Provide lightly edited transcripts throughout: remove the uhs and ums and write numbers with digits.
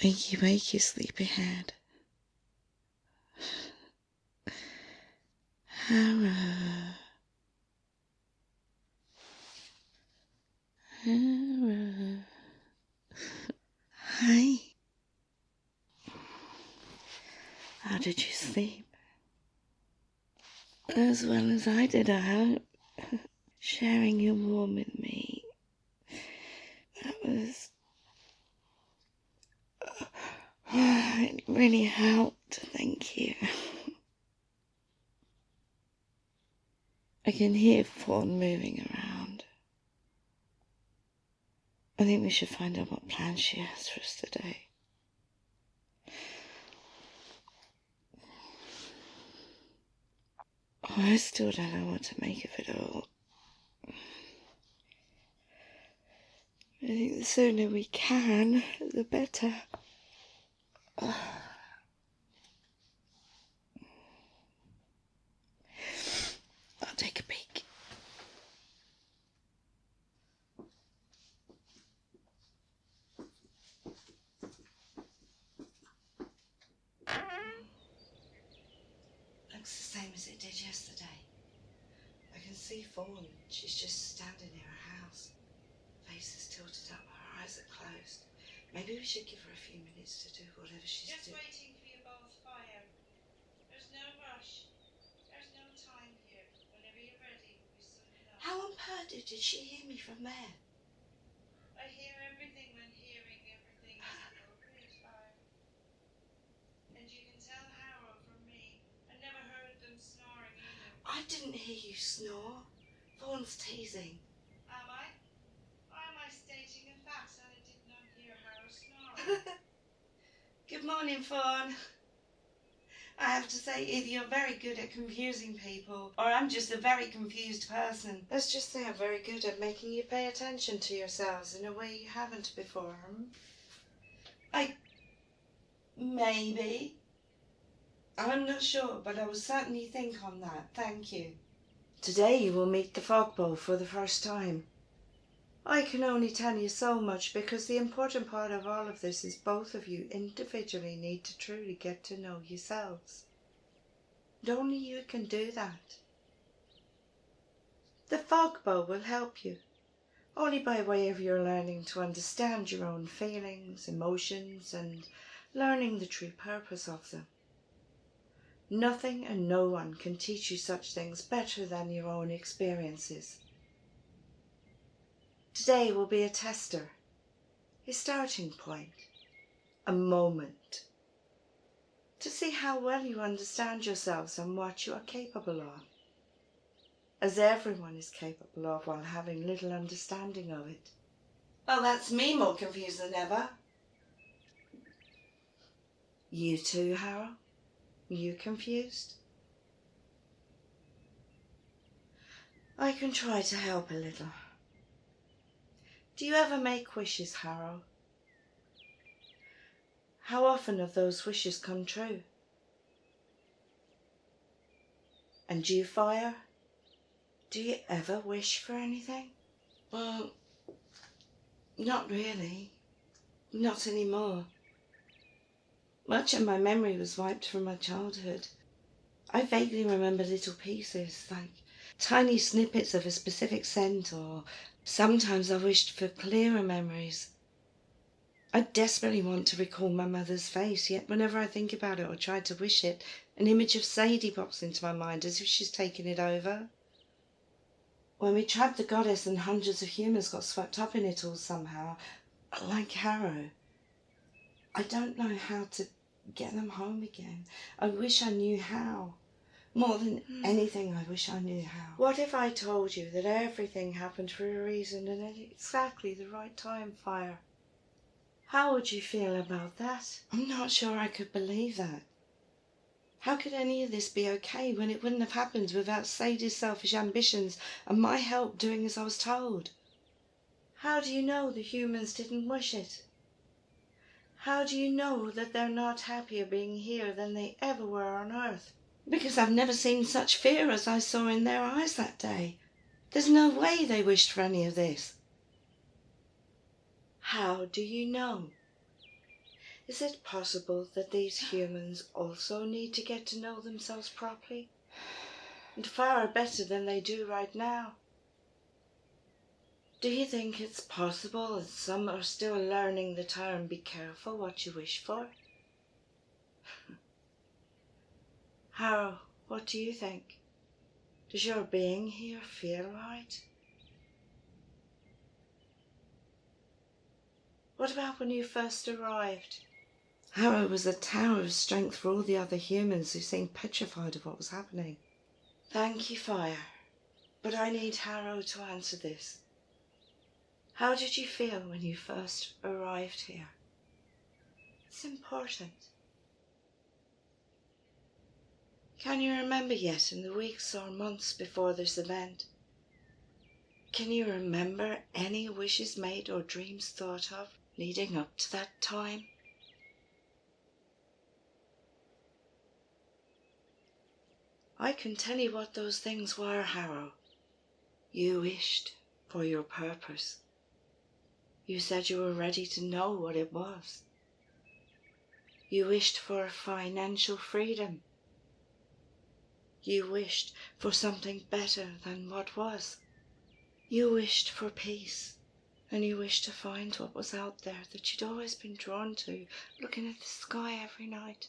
Wakey, wakey, sleepyhead. Hara. Hara. Hi. How did you sleep? As well as I did, I hope. Sharing your warm with me. That was... it really helped, thank you. I can hear Fawn moving around. I think we should find out what plans she has for us today. Oh, I still don't know what to make of it all. I think the sooner we can, the better. I'll take a peek. Looks the same as it did yesterday. I can see Fawn. She's just standing near her house. Face is tilted up, her eyes are closed. Maybe we should give her a few minutes to do whatever she's doing. Just waiting for you both, Fiyer. There's no rush. There's no time here. Whenever you're ready, we'll be soon enough. How on earth did she hear me from there? I hear everything when hearing everything is appropriate, Fiyer. And you can tell Harrow from me. I never heard them snoring either. I didn't hear you snore. Fawn's teasing. Am I? Or am I stating a fact that I did not hear Harrow snoring? Good morning, Fawn. I have to say, either you're very good at confusing people, or I'm just a very confused person. Let's just say I'm very good at making you pay attention to yourselves in a way you haven't before. Maybe. I'm not sure, but I will certainly think on that. Thank you. Today you will meet the Fogbow for the first time. I can only tell you so much because the important part of all of this is both of you individually need to truly get to know yourselves. And only you can do that. The Fogbow will help you, only by way of your learning to understand your own feelings, emotions, and learning the true purpose of them. Nothing and no one can teach you such things better than your own experiences. Today will be a tester, a starting point, a moment, to see how well you understand yourselves and what you are capable of, as everyone is capable of while having little understanding of it. Well, that's me more confused than ever. You too, Harrow? You confused? I can try to help a little. Do you ever make wishes, Harrow? How often of those wishes come true? And you, Fiyer? Do you ever wish for anything? Well, not really. Not anymore. Much of my memory was wiped from my childhood. I vaguely remember little pieces, like tiny snippets of a specific scent, or sometimes I wished for clearer memories. I desperately want to recall my mother's face, yet whenever I think about it or try to wish it, an image of Sadie pops into my mind as if she's taken it over. When we trapped the goddess and hundreds of humans got swept up in it all somehow, like Harrow, I don't know how to get them home again. I wish I knew how. More than anything, I wish I knew how. What if I told you that everything happened for a reason and at exactly the right time, Fiyer? How would you feel about that? I'm not sure I could believe that. How could any of this be okay when it wouldn't have happened without Sadie's selfish ambitions and my help doing as I was told? How do you know the humans didn't wish it? How do you know that they're not happier being here than they ever were on Earth? Because I've never seen such fear as I saw in their eyes that day. There's no way they wished for any of this. How do you know? Is it possible that these humans also need to get to know themselves properly? And far better than they do right now? Do you think it's possible that some are still learning the term "be careful what you wish for"? Harrow, what do you think? Does your being here feel right? What about when you first arrived? Harrow was a tower of strength for all the other humans who seemed petrified of what was happening. Thank you, Fiyer. But I need Harrow to answer this. How did you feel when you first arrived here? It's important. Can you remember yet in the weeks or months before this event? Can you remember any wishes made or dreams thought of leading up to that time? I can tell you what those things were, Harrow. You wished for your purpose. You said you were ready to know what it was. You wished for financial freedom. You wished for something better than what was. You wished for peace, and you wished to find what was out there that you'd always been drawn to, looking at the sky every night.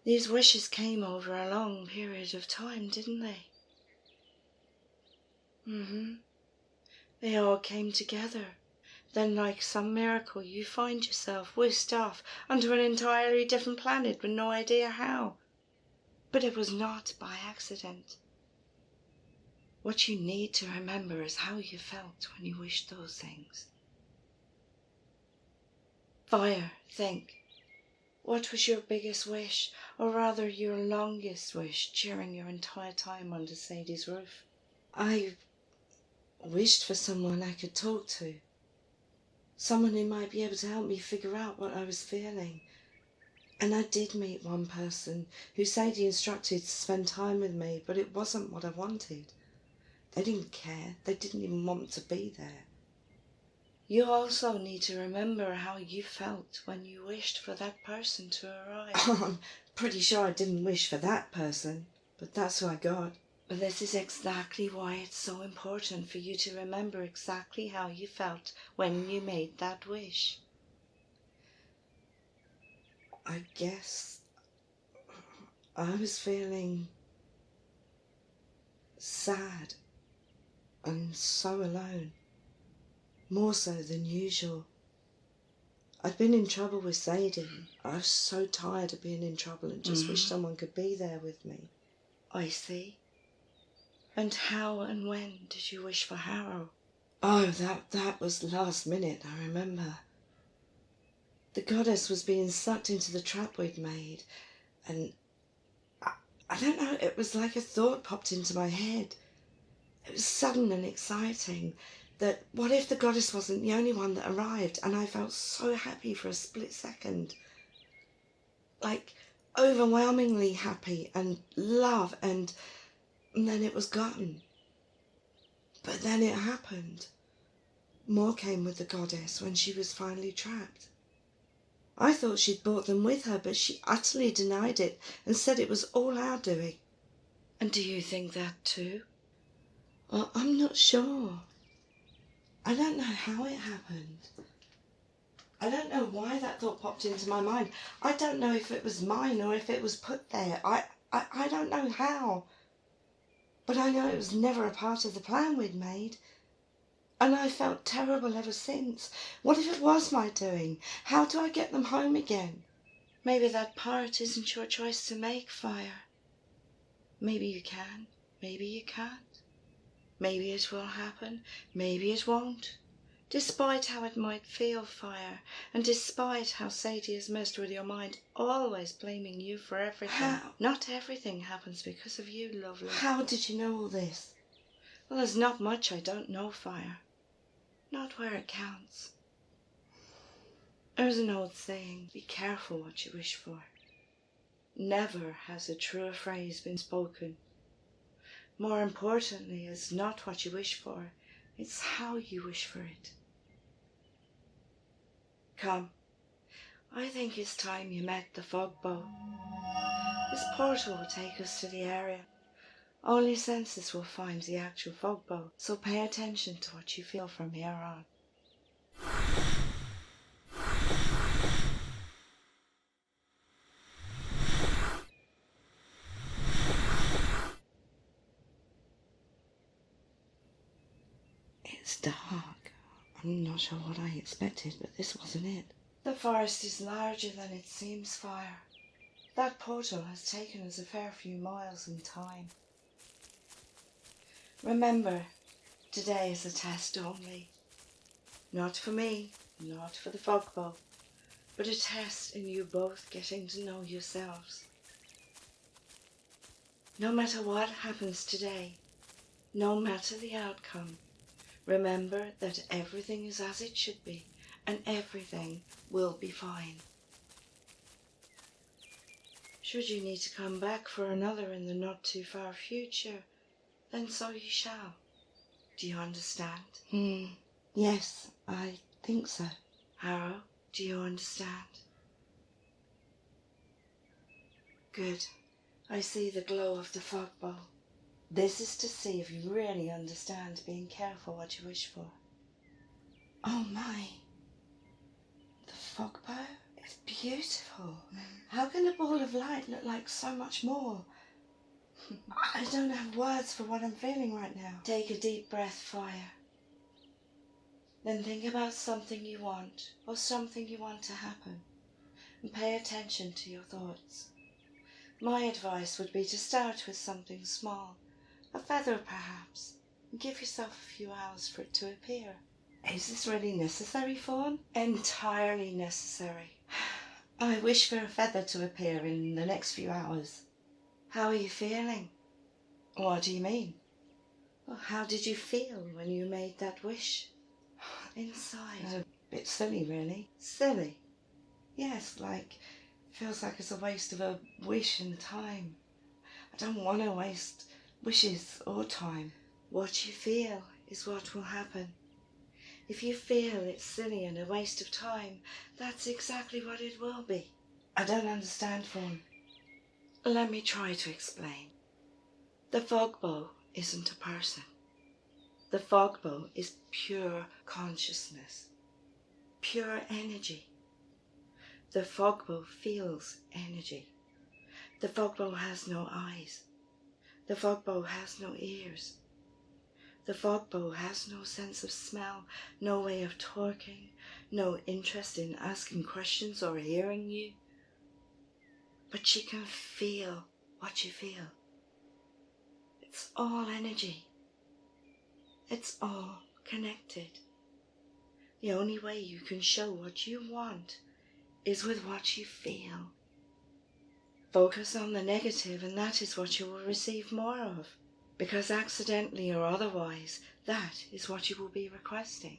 These wishes came over a long period of time, didn't they? They all came together. Then, like some miracle, you find yourself whisked off onto an entirely different planet with no idea how. But it was not by accident. What you need to remember is how you felt when you wished those things. Fiyer, think. What was your biggest wish, or rather your longest wish, during your entire time under Sadie's roof? I wished for someone I could talk to. Someone who might be able to help me figure out what I was feeling. And I did meet one person who Sadie instructed to spend time with me, but it wasn't what I wanted. They didn't care. They didn't even want to be there. You also need to remember how you felt when you wished for that person to arrive. I'm pretty sure I didn't wish for that person, but that's who I got. But this is exactly why it's so important for you to remember exactly how you felt when you made that wish. I guess I was feeling sad and so alone, more so than usual. I'd been in trouble with Sadie. I was so tired of being in trouble and just wished someone could be there with me. I see. And how and when did you wish for Harrow? Oh, that was last minute, I remember. The goddess was being sucked into the trap we'd made, and I don't know, it was like a thought popped into my head. It was sudden and exciting, that what if the goddess wasn't the only one that arrived, and I felt so happy for a split second. Like, overwhelmingly happy, and love, and then it was gone. But then it happened. More came with the goddess when she was finally trapped. I thought she'd brought them with her, but she utterly denied it and said it was all our doing. And do you think that too? Well, I'm not sure. I don't know how it happened. I don't know why that thought popped into my mind. I don't know if it was mine or if it was put there. I don't know how. But I know it was never a part of the plan we'd made. And I felt terrible ever since. What if it was my doing? How do I get them home again? Maybe that part isn't your choice to make, Fiyer. Maybe you can, maybe you can't. Maybe it will happen, maybe it won't. Despite how it might feel, Fiyer, and despite how Sadie has messed with your mind, always blaming you for everything. How? Not everything happens because of you, lovely. How did you know all this? Well, there's not much I don't know, Fiyer. Not where it counts. There's an old saying, be careful what you wish for. Never has a truer phrase been spoken. More importantly, it's not what you wish for, it's how you wish for it. Come, I think it's time you met the Fogbow. This portal will take us to the area. Only senses will find the actual Fogbow, so pay attention to what you feel from here on. It's dark. I'm not sure what I expected, but this wasn't it. The forest is larger than it seems, Fiyer. That portal has taken us a fair few miles in time. Remember, today is a test only. Not for me, not for the Fogbow, but a test in you both getting to know yourselves. No matter what happens today, no matter the outcome, remember that everything is as it should be, and everything will be fine. Should you need to come back for another in the not too far future, then so you shall. Do you understand? Yes, I think so. Harrow, do you understand? Good. I see the glow of the Fogbow. This is to see if you really understand being careful what you wish for. Oh my. The Fogbow is beautiful. How can a ball of light look like so much more? I don't have words for what I'm feeling right now. Take a deep breath, Fiyer. Then think about something you want, or something you want to happen, and pay attention to your thoughts. My advice would be to start with something small, a feather perhaps, and give yourself a few hours for it to appear. Is this really necessary, Fawn? Entirely necessary. I wish for a feather to appear in the next few hours. How are you feeling? What do you mean? Well, how did you feel when you made that wish? Inside. A bit silly, really. Silly? Yes, feels like it's a waste of a wish and time. I don't want to waste wishes or time. What you feel is what will happen. If you feel it's silly and a waste of time, that's exactly what it will be. I don't understand, Fawn. Let me try to explain. The Fogbow isn't a person. The Fogbow is pure consciousness, pure energy. The Fogbow feels energy. The Fogbow has no eyes. The Fogbow has no ears. The Fogbow has no sense of smell, no way of talking, no interest in asking questions or hearing you. But she can feel what you feel. It's all energy. It's all connected. The only way you can show what you want is with what you feel. Focus on the negative and that is what you will receive more of. Because accidentally or otherwise, that is what you will be requesting.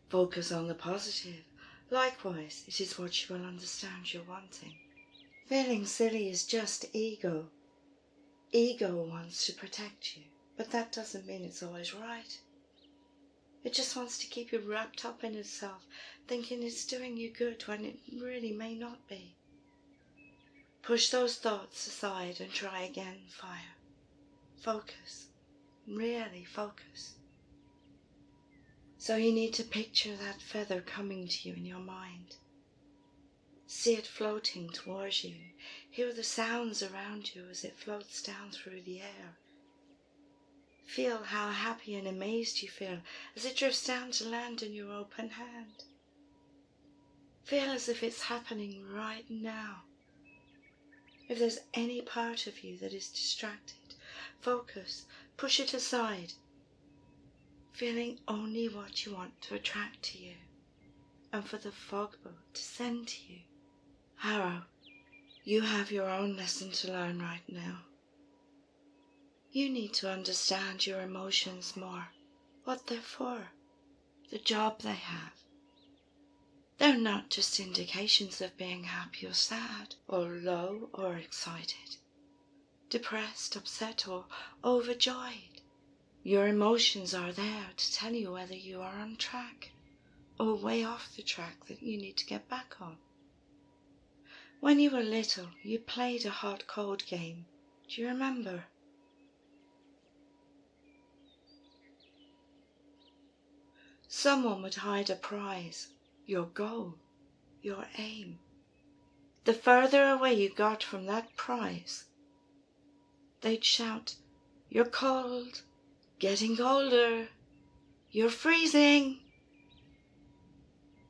Focus on the positive. Likewise, it is what you will understand you're wanting. Feeling silly is just ego. Ego wants to protect you, but that doesn't mean it's always right. It just wants to keep you wrapped up in itself, thinking it's doing you good when it really may not be. Push those thoughts aside and try again, Fiyer. Focus. Really focus. So you need to picture that feather coming to you in your mind. See it floating towards you. Hear the sounds around you as it floats down through the air. Feel how happy and amazed you feel as it drifts down to land in your open hand. Feel as if it's happening right now. If there's any part of you that is distracted, focus, push it aside, feeling only what you want to attract to you, and for the Fogbow to send to you. Harrow, you have your own lesson to learn right now. You need to understand your emotions more, what they're for, the job they have. They're not just indications of being happy or sad, or low or excited, depressed, upset, or overjoyed. Your emotions are there to tell you whether you are on track or way off the track that you need to get back on. When you were little, you played a hot-cold game. Do you remember? Someone would hide a prize, your goal, your aim. The further away you got from that prize, they'd shout, "You're cold, getting colder, you're freezing."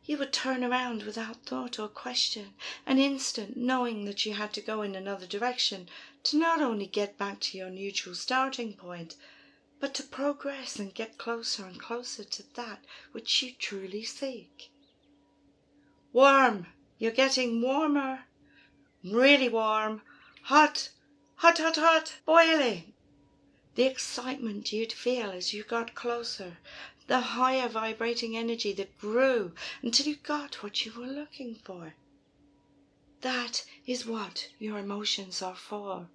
You would turn around without thought or question, an instant knowing that you had to go in another direction to not only get back to your neutral starting point, but to progress and get closer and closer to that which you truly seek. Warm, you're getting warmer, really warm, hot, hot, hot, hot, boiling. The excitement you'd feel as you got closer, the higher vibrating energy that grew until you got what you were looking for. That is what your emotions are for.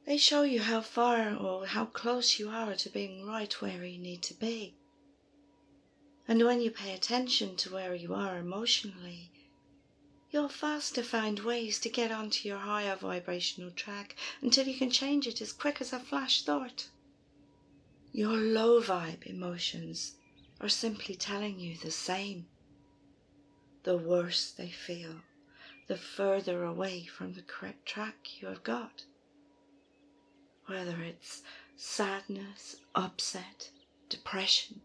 They show you how far or how close you are to being right where you need to be. And when you pay attention to where you are emotionally, you'll faster find ways to get onto your higher vibrational track until you can change it as quick as a flash thought. Your low vibe emotions are simply telling you the same. The worse they feel, the further away from the correct track you have got. Whether it's sadness, upset, depression,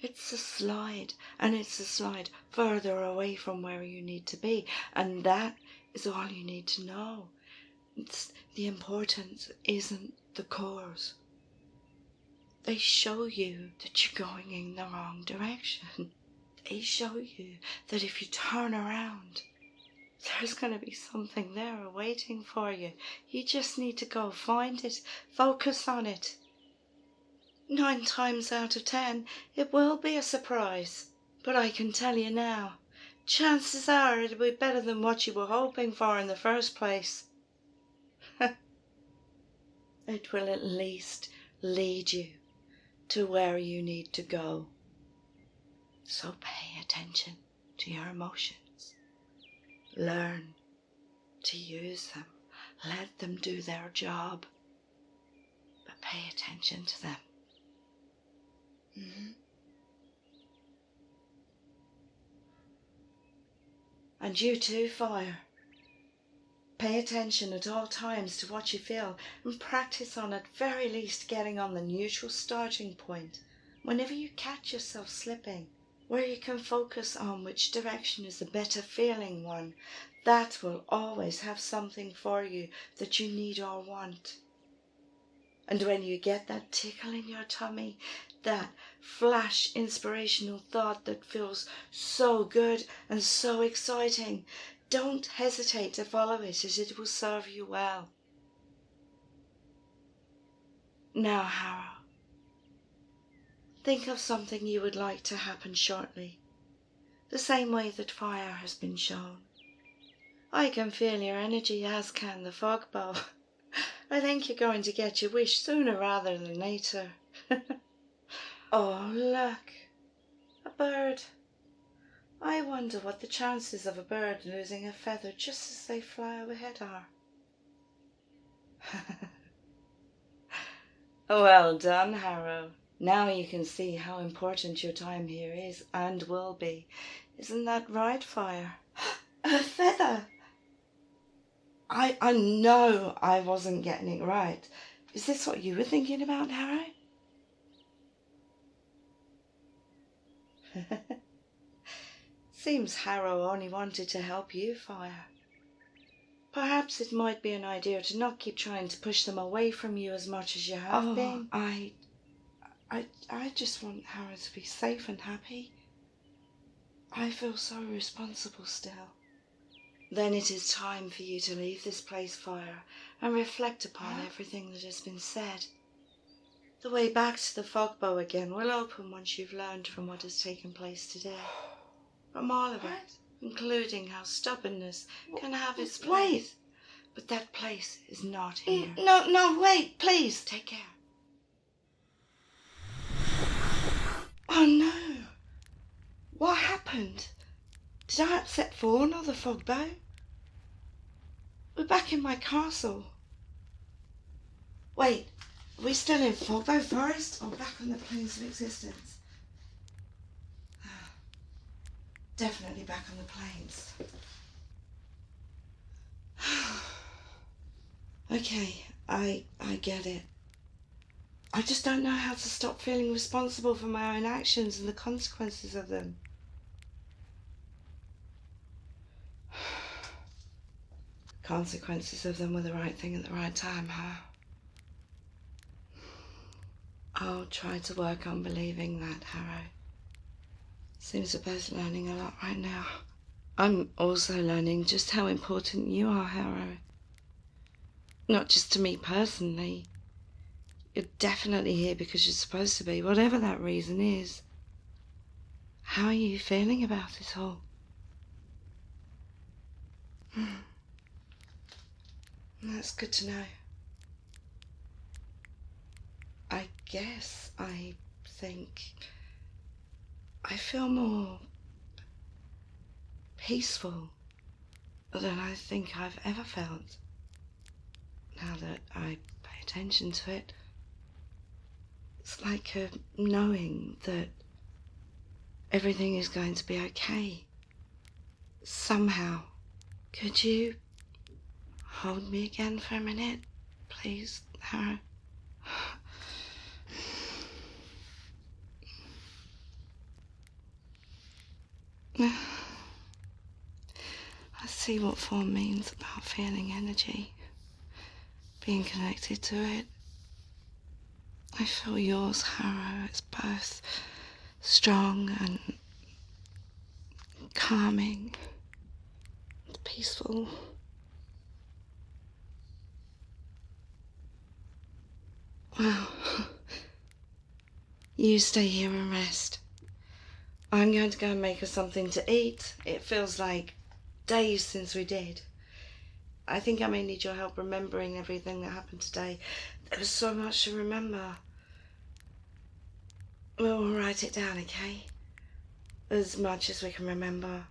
it's a slide, and it's a slide further away from where you need to be, and that is all you need to know. The importance isn't the cause. They show you that you're going in the wrong direction. They show you that if you turn around, there's going to be something there waiting for you. You just need to go find it, focus on it. 9 times out of 10, it will be a surprise. But I can tell you now, chances are it'll be better than what you were hoping for in the first place. It will at least lead you to where you need to go. So pay attention to your emotions. Learn to use them. Let them do their job. But pay attention to them. And you too, Fire. Pay attention at all times to what you feel and practice on at very least getting on the neutral starting point whenever you catch yourself slipping, where you can focus on which direction is the better feeling one. That will always have something for you that you need or want. And when you get that tickle in your tummy, that flash inspirational thought that feels so good and so exciting, don't hesitate to follow it, as it will serve you well. Now, Harrow, think of something you would like to happen shortly, the same way that Fire has been shown. I can feel your energy, as can the Fogbow. I think you're going to get your wish sooner rather than later. Oh, look, a bird. I wonder what the chances of a bird losing a feather just as they fly overhead are. Well done, Harrow. Now you can see how important your time here is and will be. Isn't that right, Fire? A feather! I know I wasn't getting it right. Is this what you were thinking about, Harrow? Seems Harrow only wanted to help you, Fire. Perhaps it might be an idea to not keep trying to push them away from you as much as you have been. I just want Harrow to be safe and happy. I feel so responsible still. Then it is time for you to leave this place, Fire, and reflect upon everything that has been said. The way back to the Fogbow again will open once you've learned from what has taken place today. From all of it, including how stubbornness can have its place. But that place is not here. No, wait, please. Take care. Oh no! What happened? Did I upset Fawn or the Fogbow? We're back in my castle. Wait, are we still in Fogbow Forest or back on the plains of existence? Definitely back on the plains. Okay, I get it. I just don't know how to stop feeling responsible for my own actions and the consequences of them. Consequences of them were the right thing at the right time, huh? I'll try to work on believing that, Harrow. Seems we're both learning a lot right now. I'm also learning just how important you are, Harrow. Not just to me personally. You're definitely here because you're supposed to be, whatever that reason is. How are you feeling about it all? That's good to know. I guess I think I feel more peaceful than I think I've ever felt. Now that I pay attention to it, it's like a knowing that everything is going to be okay. Somehow. Could you hold me again for a minute, please, Harrow? I see what Fawn means about feeling energy, being connected to it. I feel yours, Harrow. It's both strong and calming and peaceful. Well, you stay here and rest. I'm going to go and make us something to eat. It feels like days since we did. I think I may need your help remembering everything that happened today. There was so much to remember. We'll write it down, okay? As much as we can remember.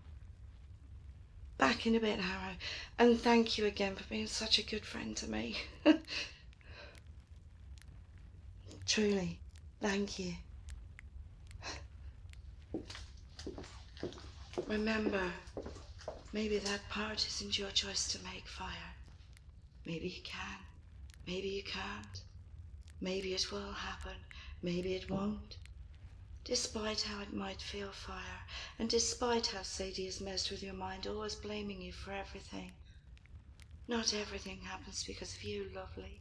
Back in a bit, Harrow. And thank you again for being such a good friend to me. Truly, thank you. Remember, maybe that part isn't your choice to make, Fire. Maybe you can, maybe you can't. Maybe it will happen, maybe it won't. Despite how it might feel, Fire, and despite how Sadie has messed with your mind, always blaming you for everything. Not everything happens because of you, lovely.